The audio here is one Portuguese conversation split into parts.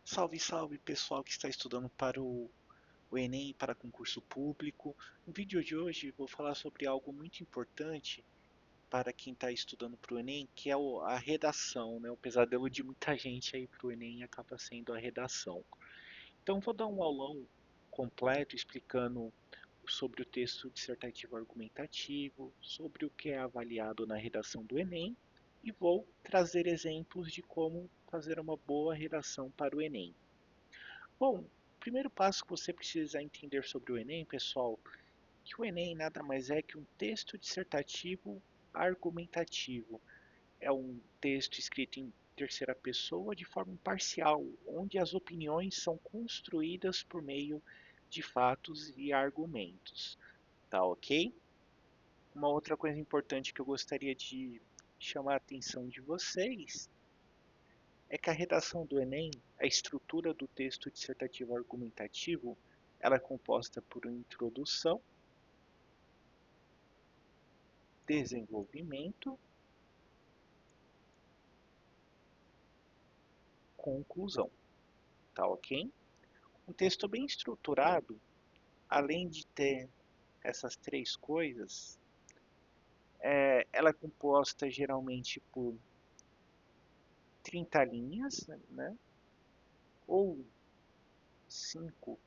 Salve, salve pessoal que está estudando para o Enem e para concurso público. No vídeo de hoje vou falar sobre algo muito importante para quem está estudando para o Enem, que é a redação, né? O pesadelo de muita gente aí para o Enem acaba sendo a redação. Então vou dar um aulão completo explicando sobre o texto dissertativo argumentativo, sobre o que é avaliado na redação do Enem e vou trazer exemplos de como fazer uma boa redação para o Enem. Bom, o primeiro passo que você precisa entender sobre o Enem, pessoal, que o Enem nada mais é que um texto dissertativo argumentativo. É um texto escrito em terceira pessoa de forma imparcial, onde as opiniões são construídas por meio de fatos e argumentos. Tá ok? Uma outra coisa importante que eu gostaria de chamar a atenção de vocês é que a redação do Enem, a estrutura do texto dissertativo argumentativo, ela é composta por uma introdução, desenvolvimento, conclusão, tá ok? Um texto bem estruturado, além de ter essas três coisas, ela é composta geralmente por 30 linhas, né? Ou 5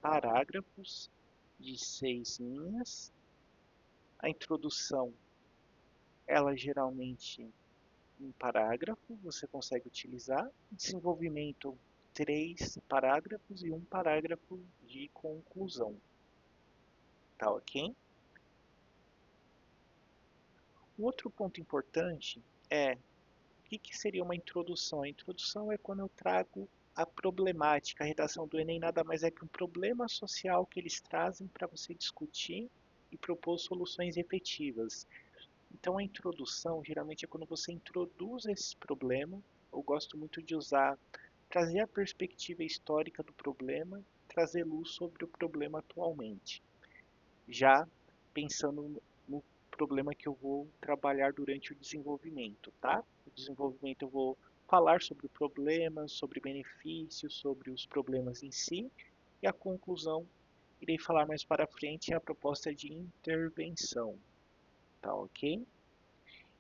parágrafos de 6 linhas. A introdução, ela geralmente um parágrafo, você consegue utilizar. Desenvolvimento, 3 parágrafos e um parágrafo de conclusão. Tá ok? Um outro ponto importante é o que seria uma introdução? A introdução é quando eu trago a problemática. A redação do Enem nada mais é que um problema social que eles trazem para você discutir e propor soluções efetivas. Então a introdução geralmente é quando você introduz esse problema. Eu gosto muito de usar, trazer a perspectiva histórica do problema, trazer luz sobre o problema atualmente, já pensando no problema que eu vou trabalhar durante o desenvolvimento, tá? O desenvolvimento eu vou falar sobre o problema, sobre benefícios, sobre os problemas em si, e a conclusão irei falar mais para frente é a proposta de intervenção, tá ok?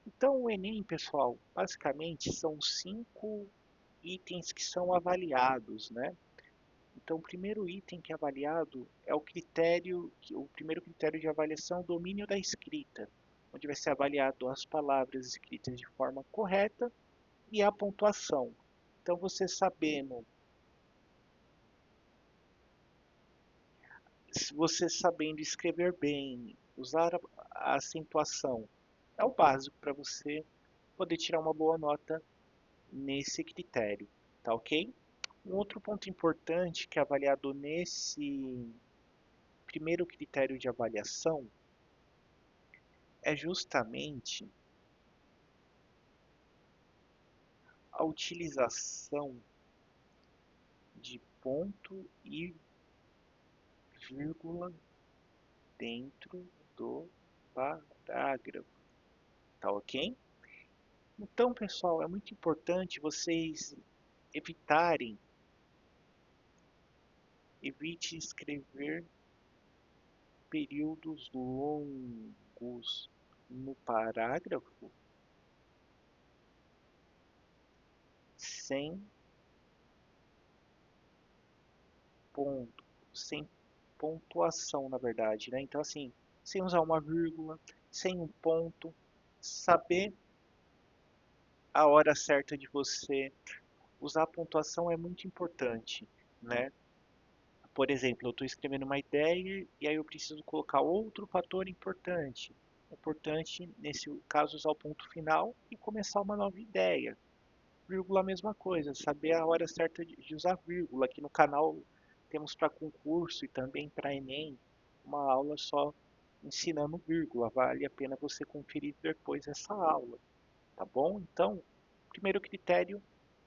Então, o Enem, pessoal, basicamente são 5 itens que são avaliados, né? Então, o primeiro item que é avaliado é o primeiro critério de avaliação, domínio da escrita, onde vai ser avaliado as palavras escritas de forma correta e a pontuação. Então, você sabendo escrever bem, usar a acentuação, é o básico para você poder tirar uma boa nota nesse critério, tá ok? Um outro ponto importante que é avaliado nesse primeiro critério de avaliação é justamente a utilização de ponto e vírgula dentro do parágrafo, tá ok? Então, pessoal, é muito importante vocês evitarem, evite escrever períodos longos no parágrafo sem ponto, sem pontuação, na verdade, né? Então, assim, sem usar uma vírgula, sem um ponto, saber a hora certa de você usar a pontuação é muito importante, né? Por exemplo, eu estou escrevendo uma ideia e aí eu preciso colocar outro fator importante. É importante, nesse caso, usar o ponto final e começar uma nova ideia. Vírgula, a mesma coisa, saber a hora certa de usar vírgula. Aqui no canal temos para concurso e também para Enem uma aula só ensinando vírgula. Vale a pena você conferir depois essa aula, tá bom? Então, o primeiro critério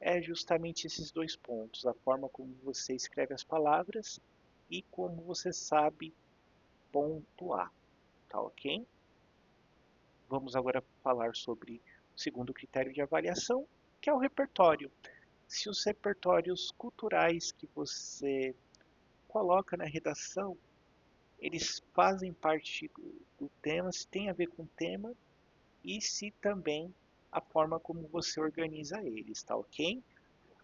é justamente esses dois pontos, a forma como você escreve as palavras e como você sabe pontuar, tá ok? Vamos agora falar sobre o segundo critério de avaliação, que é o repertório. se os repertórios culturais que você coloca na redação, eles fazem parte do tema, se tem a ver com o tema e se também a forma como você organiza eles, tá ok?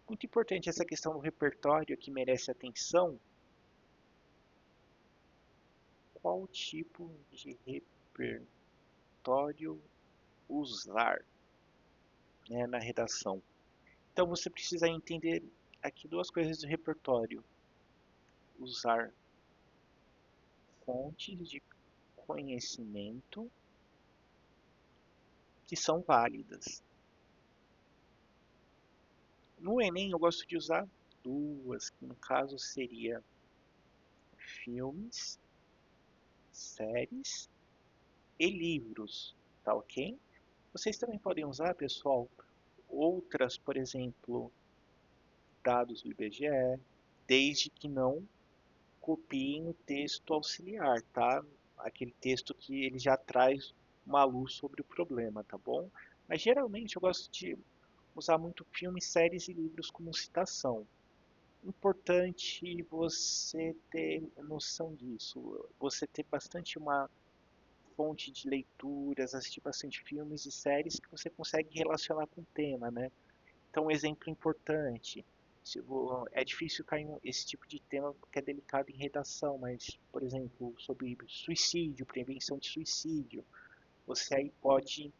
Muito importante essa questão do repertório que merece atenção. Qual tipo de repertório usar, né, na redação? Então você precisa entender aqui duas coisas do repertório. Usar fontes de conhecimento que são válidas. No Enem eu gosto de usar duas, que no caso seria filmes, séries e livros, tá ok? Vocês também podem usar, pessoal, outras, por exemplo, dados do IBGE, desde que não copiem o texto auxiliar, tá? Aquele texto que ele já traz uma luz sobre o problema, tá bom? Mas geralmente eu gosto de usar muito filmes, séries e livros como citação. Importante você ter noção disso, você ter bastante uma fonte de leituras, assistir bastante filmes e séries que você consegue relacionar com o tema, né? Então, um exemplo importante, é difícil cair esse tipo de tema porque é delicado em redação, mas, por exemplo, sobre suicídio, prevenção de suicídio, você aí pode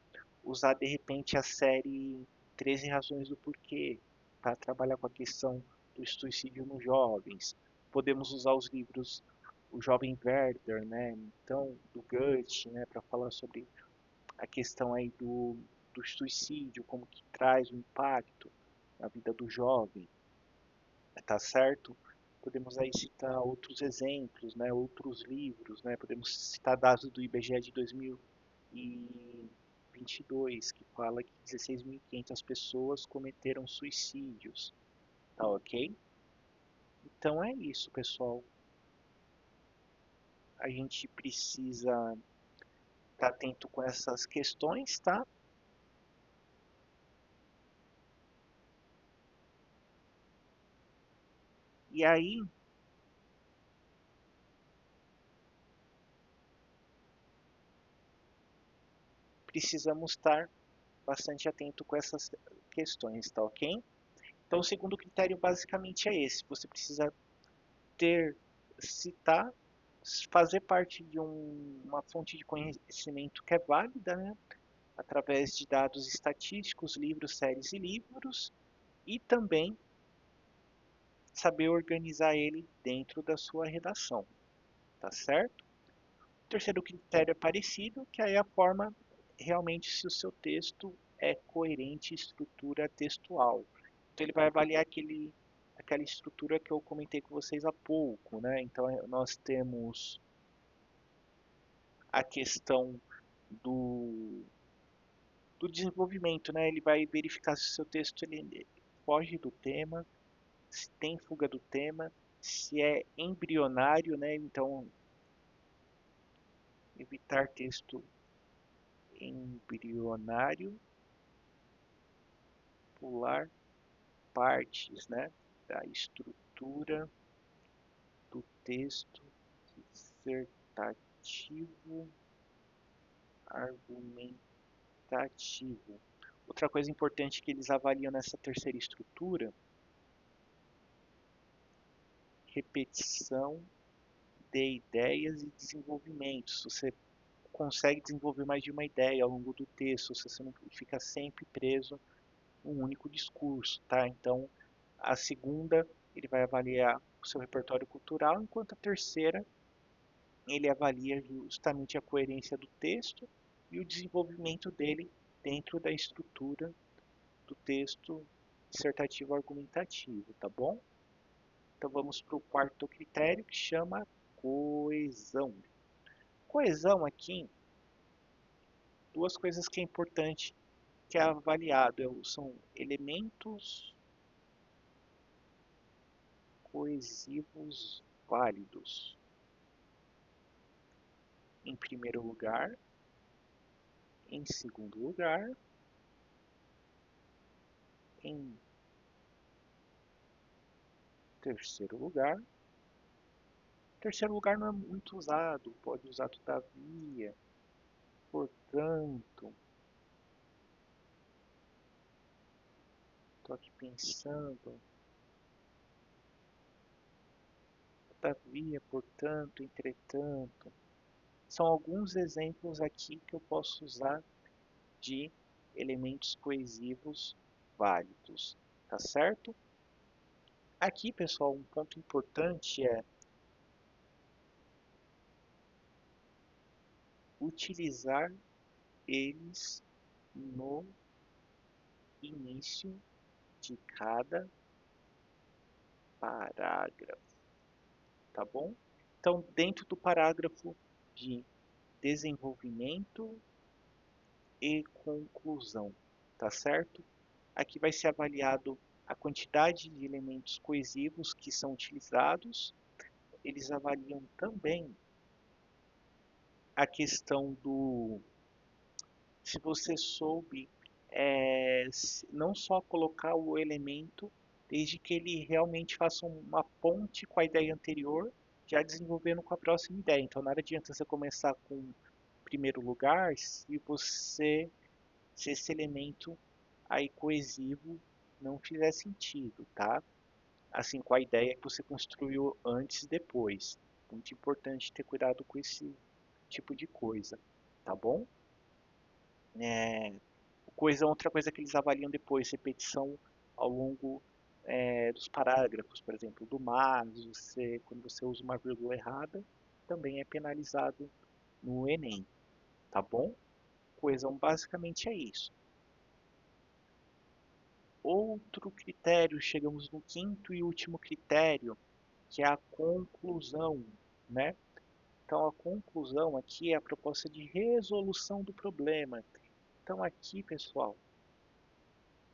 usar de repente a série 13 Razões do Porquê para trabalhar com a questão do suicídio nos jovens. Podemos usar os livros O Jovem Werther, né? Então, do Goethe, né? Para falar sobre a questão aí do suicídio, como que traz o impacto na vida do jovem, tá certo? Podemos aí citar outros exemplos, né? Outros livros, né? Podemos citar dados do IBGE de 2022, que fala que 16.500 pessoas cometeram suicídios, tá ok? Então é isso, pessoal. A gente precisa estar atento com essas questões, tá? E aí, precisamos estar bastante atento com essas questões, tá ok? Então, o segundo critério basicamente é esse: você precisa ter, citar, fazer parte de uma fonte de conhecimento que é válida, né? Através de dados estatísticos, livros, séries e livros, e também saber organizar ele dentro da sua redação, tá certo? O terceiro critério é parecido, que aí é a forma realmente se o seu texto é coerente estrutura textual. Então ele vai avaliar aquela estrutura que eu comentei com vocês há pouco, né? Então nós temos a questão do, do desenvolvimento, né? Ele vai verificar se o seu texto ele foge do tema, se tem fuga do tema, se é embrionário, né? Então evitar texto embrionário, pular partes, né, da estrutura do texto dissertativo argumentativo. Outra coisa importante que eles avaliam nessa terceira estrutura, repetição de ideias e desenvolvimento. Se você consegue desenvolver mais de uma ideia ao longo do texto, se você não fica sempre preso um único discurso, tá? Então, a segunda, ele vai avaliar o seu repertório cultural, enquanto a terceira, ele avalia justamente a coerência do texto e o desenvolvimento dele dentro da estrutura do texto dissertativo argumentativo, tá bom? Então vamos para o quarto critério que chama coesão. Coesão aqui, duas coisas que é importante que é avaliado são elementos coesivos válidos. Em primeiro lugar, em segundo lugar, em Terceiro lugar. Terceiro lugar não é muito usado, pode usar todavia, portanto. Estou aqui pensando. Todavia, portanto, entretanto. São alguns exemplos aqui que eu posso usar de elementos coesivos válidos, tá certo? Aqui, pessoal, um ponto importante é utilizar eles no início de cada parágrafo, tá bom? Então, dentro do parágrafo de desenvolvimento e conclusão, tá certo? Aqui vai ser avaliado a quantidade de elementos coesivos que são utilizados. Eles avaliam também a questão do se você soube não só colocar o elemento, desde que ele realmente faça uma ponte com a ideia anterior, já desenvolvendo com a próxima ideia. Então, nada adianta você começar com o primeiro lugar se esse elemento aí coesivo não fizer sentido, tá? Assim, com a ideia que você construiu antes e depois. Muito importante ter cuidado com esse tipo de coisa, tá bom? É, outra coisa que eles avaliam depois, repetição ao longo dos parágrafos, por exemplo, do mas, quando você usa uma vírgula errada, também é penalizado no Enem, tá bom? Coesão basicamente é isso. Outro critério, chegamos no quinto e último critério, que é a conclusão, né? Então a conclusão aqui é a proposta de resolução do problema. Então aqui, pessoal,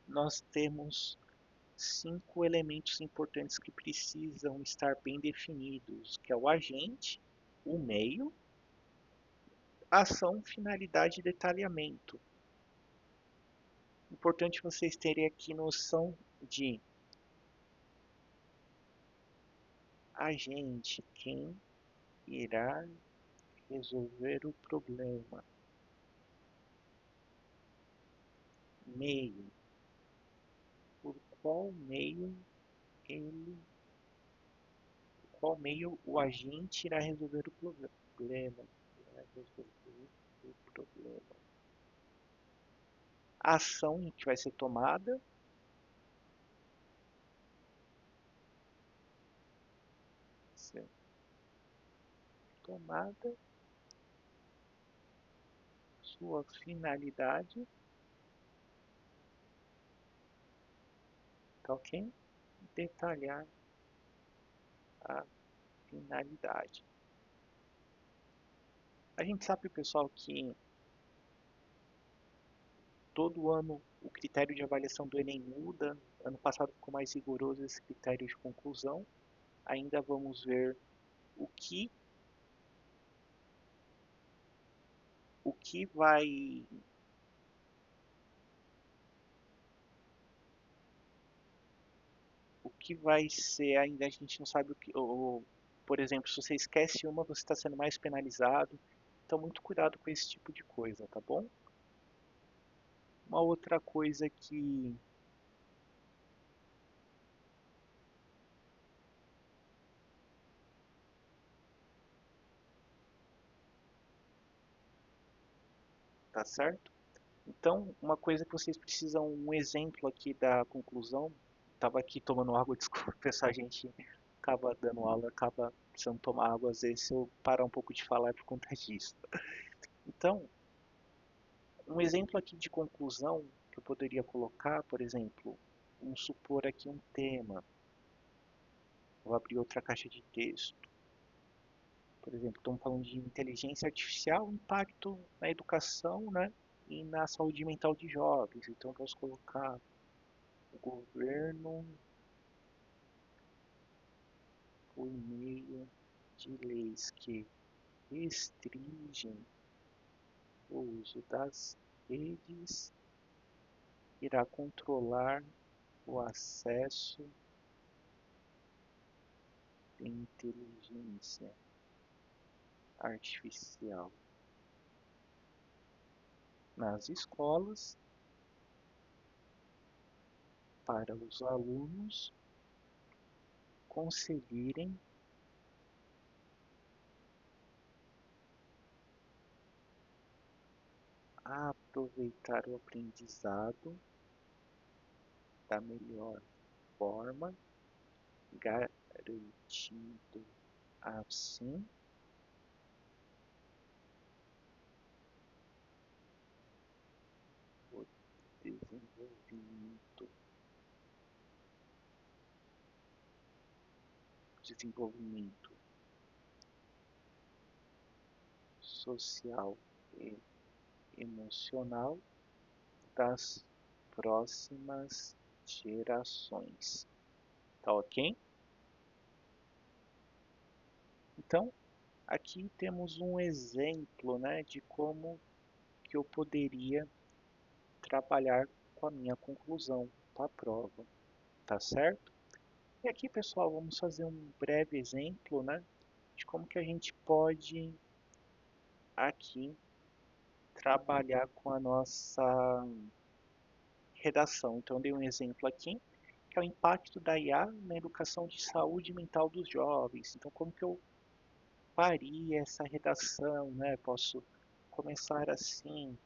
nós temos 5 elementos importantes que precisam estar bem definidos, que é o agente, o meio, ação, finalidade e detalhamento. Importante vocês terem aqui noção de agente, quem irá resolver o problema. Meio, por ele, qual meio o agente irá resolver o problema. Irá resolver o problema. A ação que vai ser tomada, tomada, sua finalidade, tá ok? Detalhar a finalidade. A gente sabe, pessoal, que todo ano o critério de avaliação do Enem muda. Ano passado ficou mais rigoroso esse critério de conclusão. Ainda vamos ver o que o que vai o que vai ser ainda a gente não sabe o que por exemplo, se você esquece uma, você está sendo mais penalizado. Então, muito cuidado com esse tipo de coisa, tá bom? Uma outra coisa que tá certo? Então, uma coisa que vocês precisam, um exemplo aqui da conclusão. Estava aqui tomando água, desculpa, pessoal, a gente acaba dando aula, acaba precisando tomar água, às vezes se eu parar um pouco de falar é por conta disso. Então, um exemplo aqui de conclusão que eu poderia colocar, por exemplo, vamos supor aqui um tema. Vou abrir outra caixa de texto. Por exemplo, estamos falando de inteligência artificial, impacto na educação, né, e na saúde mental de jovens. Então, posso colocar o governo por meio de leis que restringem o uso das redes irá controlar o acesso inteligência artificial nas escolas para os alunos conseguirem aproveitar o aprendizado da melhor forma, garantindo assim o desenvolvimento, desenvolvimento social e emocional das próximas gerações. Tá ok? Então, aqui temos um exemplo, né, de como que eu poderia trabalhar com a minha conclusão para a prova, tá certo? E aqui, pessoal, vamos fazer um breve exemplo, né, de como que a gente pode aqui trabalhar com a nossa redação. Então, eu dei um exemplo aqui, que é o impacto da IA na educação de saúde mental dos jovens. Então, como que eu faria essa redação, né? Posso começar assim,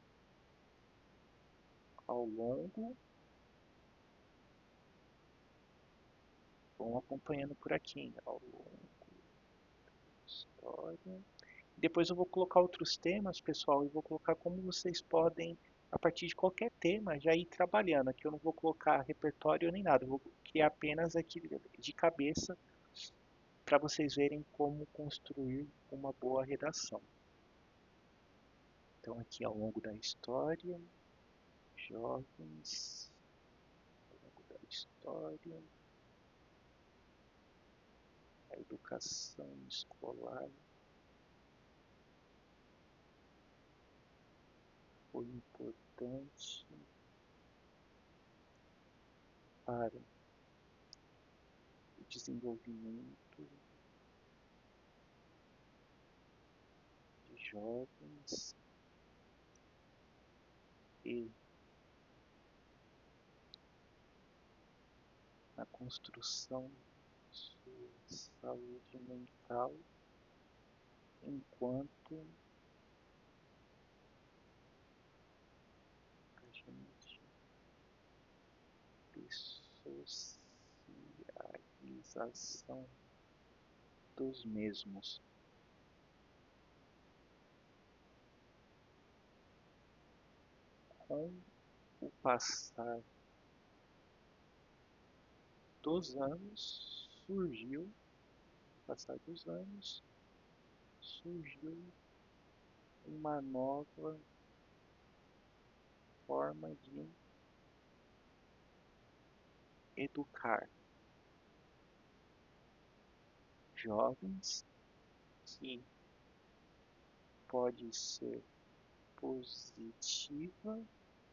ao longo, vão acompanhando por aqui, ao longo da história. Depois eu vou colocar outros temas, pessoal, e vou colocar como vocês podem, a partir de qualquer tema, já ir trabalhando. Aqui eu não vou colocar repertório nem nada, eu vou criar apenas aqui de cabeça para vocês verem como construir uma boa redação. Então, aqui ao longo da história, jovens, ao longo da história, a educação escolar foi importante para o desenvolvimento de jovens e na construção de sua saúde mental enquanto agente de socialização dos mesmos. Com o passar dos anos, passar dos anos, surgiu uma nova forma de educar jovens que pode ser positiva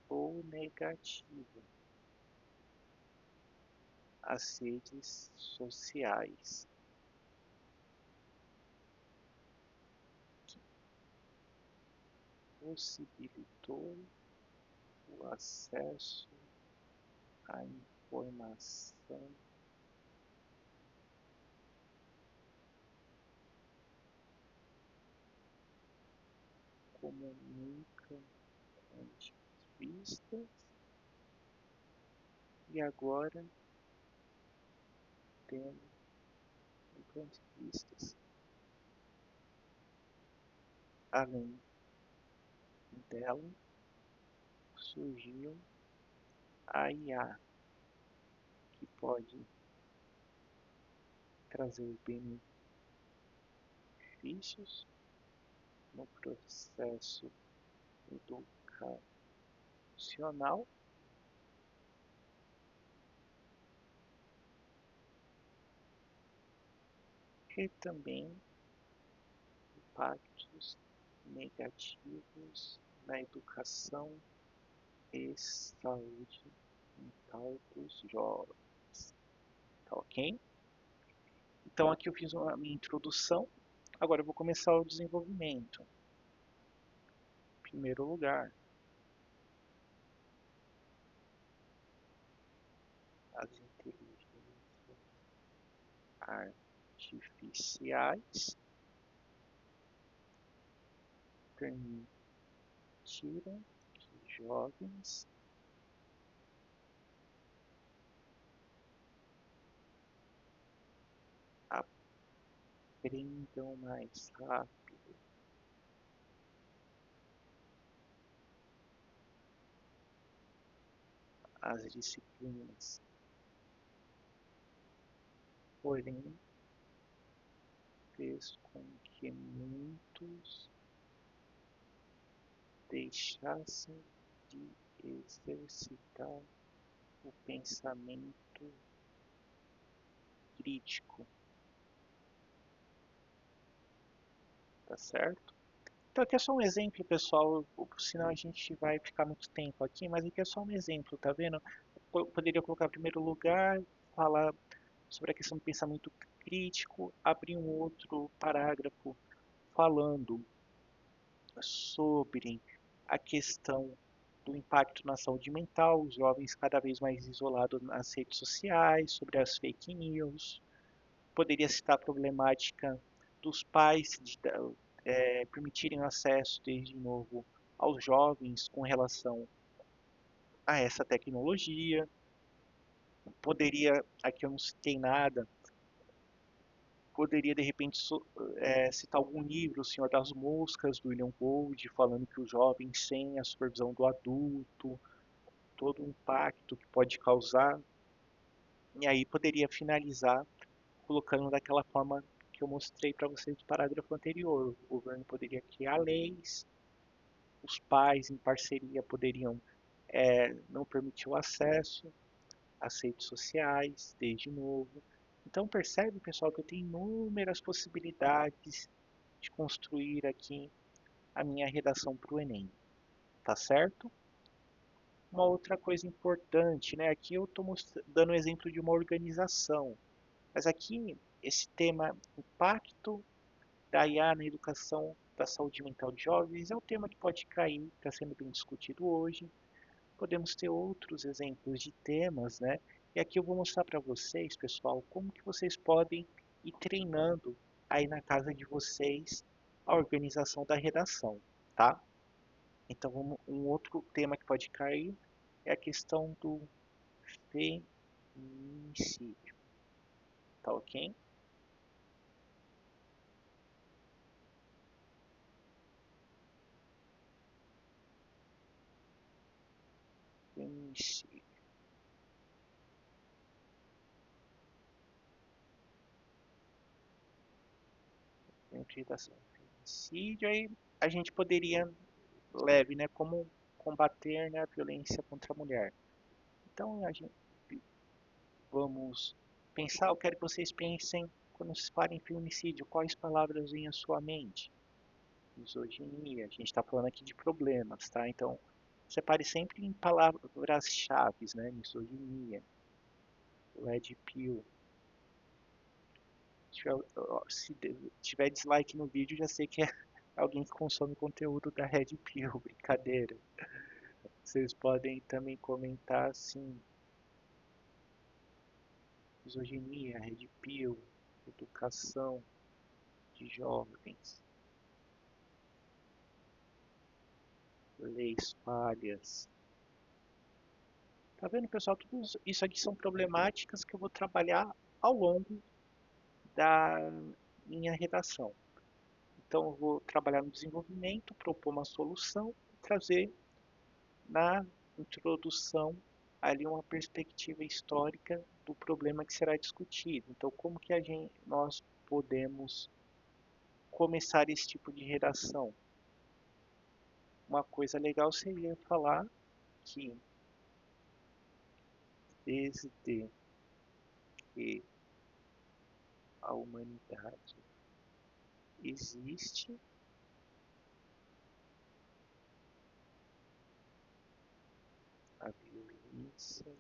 ou negativa. As redes sociais que possibilitou o acesso à informação como nunca antes vistas e agora temos nunca antes vistas. Além dela, surgiu a IA, que pode trazer benefícios no processo educacional e também impactos negativos na educação e saúde mental dos jovens. Tá ok? Então aqui eu fiz a minha introdução, agora eu vou começar o desenvolvimento. Em primeiro lugar, as inteligências artificiais permitiram que jovens aprendam mais rápido as disciplinas, porém fez com que muitos deixassem de exercitar o pensamento crítico, tá certo? Então aqui é só um exemplo, pessoal, senão a gente vai ficar muito tempo aqui, mas aqui é só um exemplo, tá vendo? Eu poderia colocar em primeiro lugar, falar sobre a questão do pensamento crítico, abrir um outro parágrafo falando sobre a questão do impacto na saúde mental, os jovens cada vez mais isolados nas redes sociais, sobre as fake news. Poderia citar a problemática dos pais de permitirem acesso desde novo aos jovens com relação a essa tecnologia. Poderia, aqui eu não citei nada, poderia de repente citar algum livro, O Senhor das Moscas, do William Gold, falando que o jovem sem a supervisão do adulto, todo o impacto que pode causar. E aí poderia finalizar colocando daquela forma que eu mostrei para vocês no parágrafo anterior. O governo poderia criar leis, os pais, em parceria, poderiam não permitir o acesso às redes sociais, desde novo. Então percebe, pessoal, que eu tenho inúmeras possibilidades de construir aqui a minha redação para o Enem, tá certo? Uma outra coisa importante, né? Aqui eu estou dando um exemplo de uma organização, mas aqui esse tema impacto da IA na educação da saúde mental de jovens é um tema que pode cair, está sendo bem discutido hoje. Podemos ter outros exemplos de temas, né? E aqui eu vou mostrar para vocês, pessoal, como que vocês podem ir treinando aí na casa de vocês a organização da redação, tá? Então, um outro tema que pode cair é a questão do feminicídio, tá ok? Feminicídio. Dentro da feminicídio, aí a gente poderia leve, né? Como combater, né, a violência contra a mulher. Então, a gente vamos pensar, eu quero que vocês pensem quando se fala em feminicídio, quais palavras vêm à sua mente? Misoginia, a gente está falando aqui de problemas, tá? Então, separe sempre em palavras-chave, né? Misoginia, red pill. Se tiver dislike no vídeo, já sei que é alguém que consome conteúdo da red pill, brincadeira. Vocês podem também comentar assim, misoginia, red pill, educação de jovens, leis falhas. Tá vendo, pessoal? Tudo isso aqui são problemáticas que eu vou trabalhar ao longo da minha redação. Então, eu vou trabalhar no desenvolvimento, propor uma solução e trazer na introdução ali uma perspectiva histórica do problema que será discutido. Então, como que nós podemos começar esse tipo de redação? Uma coisa legal seria falar que desde que a humanidade existe, a violência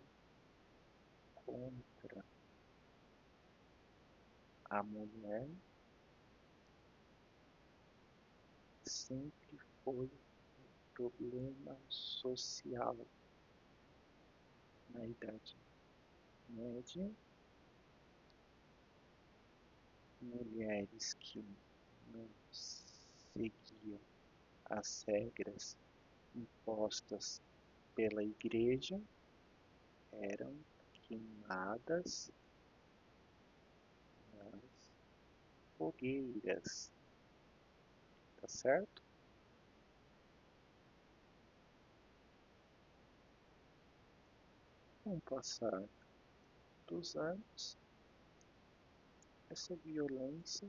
contra A mulher sempre foi problema social na Idade Média. Mulheres que não seguiam as regras impostas pela igreja eram queimadas nas fogueiras, tá certo? Com o passar dos anos, essa violência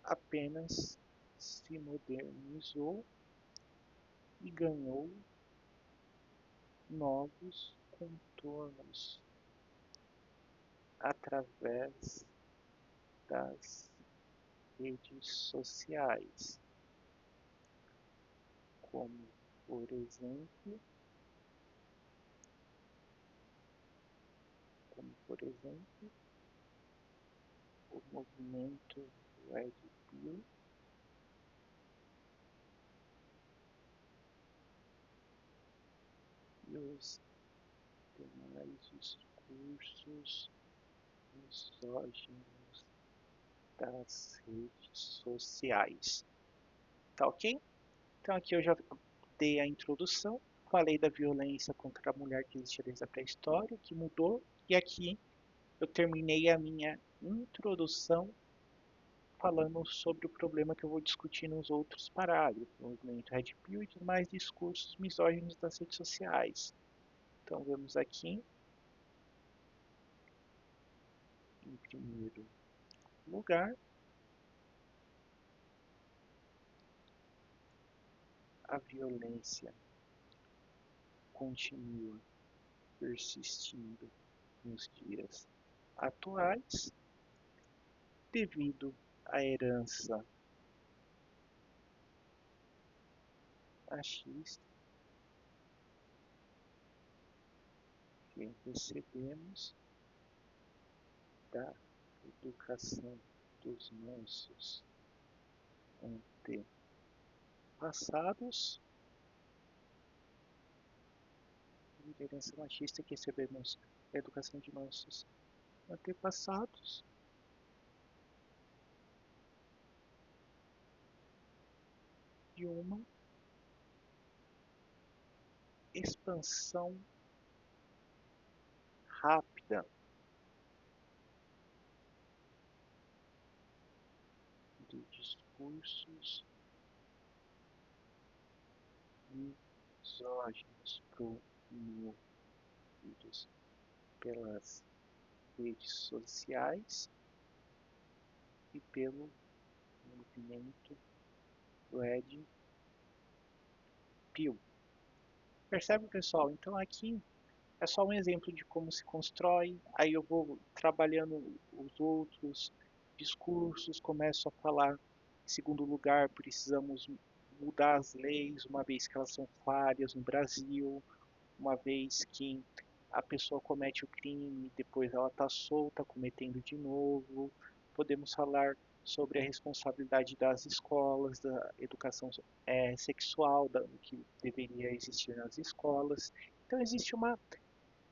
apenas se modernizou e ganhou novos contornos através das redes sociais, como por exemplo, o movimento Red Pill e os demais discursos misóginos das redes sociais. Tá ok? Então aqui eu já dei a introdução, falei da violência contra a mulher que existia desde a pré-história, que mudou, e aqui eu terminei a minha introdução falando sobre o problema que eu vou discutir nos outros parágrafos, o movimento Red Pill e os mais discursos misóginos das redes sociais. Então vemos aqui, em primeiro lugar, a violência continua persistindo nos dias atuais devido à herança machista que recebemos da educação dos nossos antepassados e da herança machista que recebemos da educação de nossos antepassados e uma expansão rápida de discursos misóginos promovidos pelas redes sociais e pelo movimento Red Pill. Percebe, pessoal? Então aqui é só um exemplo de como se constrói, aí eu vou trabalhando os outros discursos, começo a falar, em segundo lugar, precisamos mudar as leis, uma vez que elas são falhas no Brasil, uma vez que a pessoa comete o crime, depois ela está solta, cometendo de novo. Podemos falar sobre a responsabilidade das escolas, da educação sexual, que deveria existir nas escolas. Então existe uma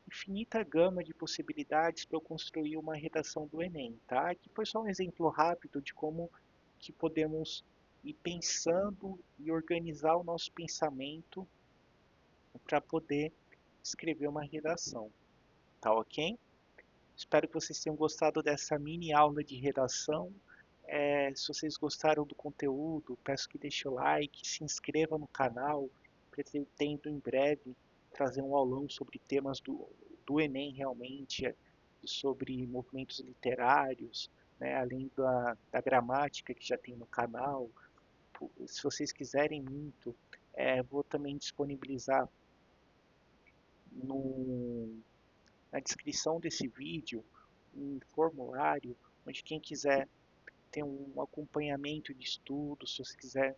infinita gama de possibilidades para eu construir uma redação do Enem, tá? Aqui foi só um exemplo rápido de como que podemos ir pensando e organizar o nosso pensamento para poder escrever uma redação, tá ok? Espero que vocês tenham gostado dessa mini aula de redação. Se vocês gostaram do conteúdo, peço que deixe o like, se inscreva no canal. Pretendo em breve trazer um aulão sobre temas do Enem realmente, sobre movimentos literários, né, além da gramática que já tem no canal. Se vocês quiserem muito, vou também disponibilizar no, na descrição desse vídeo um formulário onde quem quiser ter um acompanhamento de estudo, se você quiser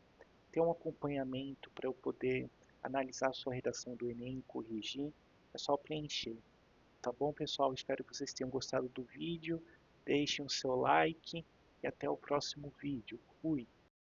ter um acompanhamento para eu poder analisar a sua redação do Enem e corrigir, é só preencher. tá bom, pessoal? Espero que vocês tenham gostado do vídeo. Deixem o seu like e até o próximo vídeo. Fui!